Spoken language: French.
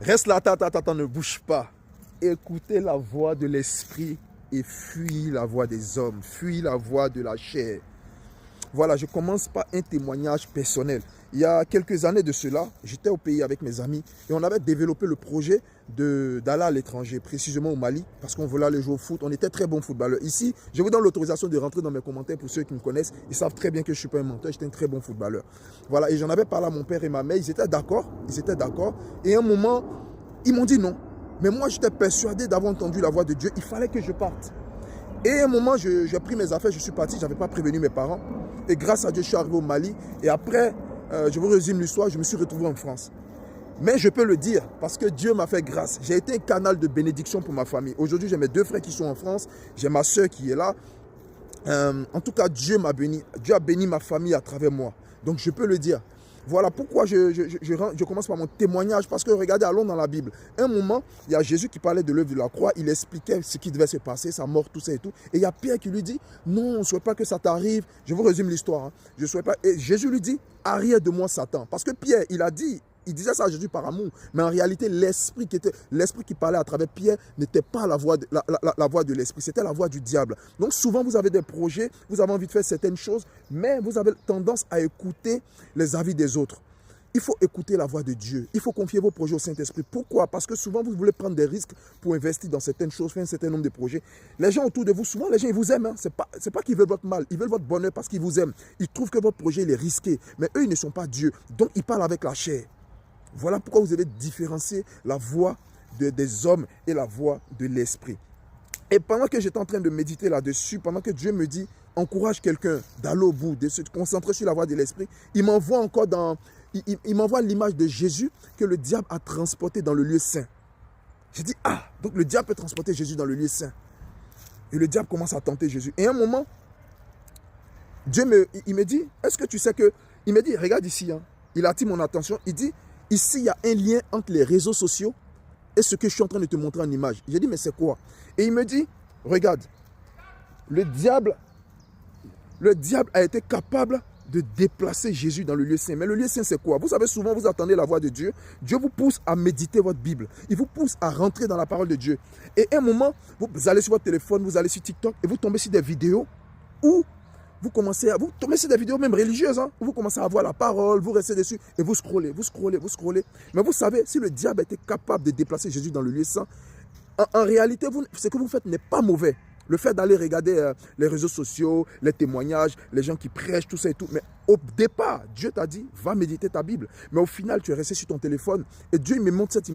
Reste là, attends, ne bouge pas. Écoutez la voix de l'esprit et fuis la voix des hommes, fuis la voix de la chair. Voilà, je commence par un témoignage personnel. Il y a quelques années de cela, j'étais au pays avec mes amis et on avait développé le projet d'aller à l'étranger, précisément au Mali, parce qu'on voulait aller jouer au foot. On était très bons footballeurs. Ici, je vous donne l'autorisation de rentrer dans mes commentaires pour ceux qui me connaissent. Ils savent très bien que je ne suis pas un menteur, j'étais un très bon footballeur. Voilà, et j'en avais parlé à mon père et ma mère, ils étaient d'accord. Et à un moment, ils m'ont dit non. Mais moi, j'étais persuadé d'avoir entendu la voix de Dieu, il fallait que je parte. Et à un moment, j'ai pris mes affaires, je suis parti, je n'avais pas prévenu mes parents. Et grâce à Dieu, je suis arrivé au Mali. Et après, je vous résume l'histoire, je me suis retrouvé en France. Mais je peux le dire, parce que Dieu m'a fait grâce. J'ai été un canal de bénédiction pour ma famille. Aujourd'hui, j'ai mes 2 frères qui sont en France. J'ai ma soeur qui est là. En tout cas, Dieu m'a béni. Dieu a béni ma famille à travers moi. Donc, je peux le dire. Voilà pourquoi je commence par mon témoignage. Parce que regardez, allons dans la Bible. Un moment, il y a Jésus qui parlait de l'œuvre de la croix. Il expliquait ce qui devait se passer, sa mort, tout ça et tout. Et il y a Pierre qui lui dit, non, je ne souhaite pas que ça t'arrive. Je vous résume l'histoire. Je ne souhaite pas. Et Jésus lui dit, arrière de moi, Satan. Parce que Pierre, il disait ça à Jésus par amour. Mais en réalité, l'esprit qui parlait à travers Pierre n'était pas la voix de l'esprit. C'était la voix du diable. Donc souvent, vous avez des projets, vous avez envie de faire certaines choses, mais vous avez tendance à écouter les avis des autres. Il faut écouter la voix de Dieu. Il faut confier vos projets au Saint-Esprit. Pourquoi? Parce que souvent, vous voulez prendre des risques pour investir dans certaines choses, faire un certain nombre de projets. Les gens autour de vous, souvent, les gens, ils vous aiment. Hein. Ce n'est pas qu'ils veulent votre mal. Ils veulent votre bonheur parce qu'ils vous aiment. Ils trouvent que votre projet il est risqué. Mais eux, ils ne sont pas Dieu. Donc, ils parlent avec la chair. Voilà pourquoi vous devez différencier la voix des hommes et la voix de l'esprit. Et pendant que j'étais en train de méditer là-dessus, pendant que Dieu me dit, encourage quelqu'un d'aller au bout, de se concentrer sur la voix de l'esprit, il m'envoie encore il m'envoie l'image de Jésus que le diable a transporté dans le lieu saint. J'ai dit, donc le diable peut transporter Jésus dans le lieu saint. Et le diable commence à tenter Jésus. Et à un moment, Dieu il me dit, est-ce que tu sais que... Il me dit, regarde ici, hein. Il attire mon attention, il dit, ici, il y a un lien entre les réseaux sociaux et ce que je suis en train de te montrer en image. J'ai dit, mais c'est quoi? Et il me dit, regarde, le diable a été capable de déplacer Jésus dans le lieu saint. Mais le lieu saint, c'est quoi? Vous savez, souvent, vous attendez la voix de Dieu. Dieu vous pousse à méditer votre Bible. Il vous pousse à rentrer dans la parole de Dieu. Et à un moment, vous allez sur votre téléphone, vous allez sur TikTok et vous tombez sur des vidéos où vous tombez sur des vidéos même religieuses, hein, où vous commencez à voir la parole, vous restez dessus et vous scrollez. Mais vous savez, si le diable était capable de déplacer Jésus dans le lieu saint, en réalité, ce que vous faites n'est pas mauvais. Le fait d'aller regarder les réseaux sociaux, les témoignages, les gens qui prêchent, tout ça et tout. Mais au départ, Dieu t'a dit, va méditer ta Bible. Mais au final, tu es resté sur ton téléphone et Dieu il me montre cette image.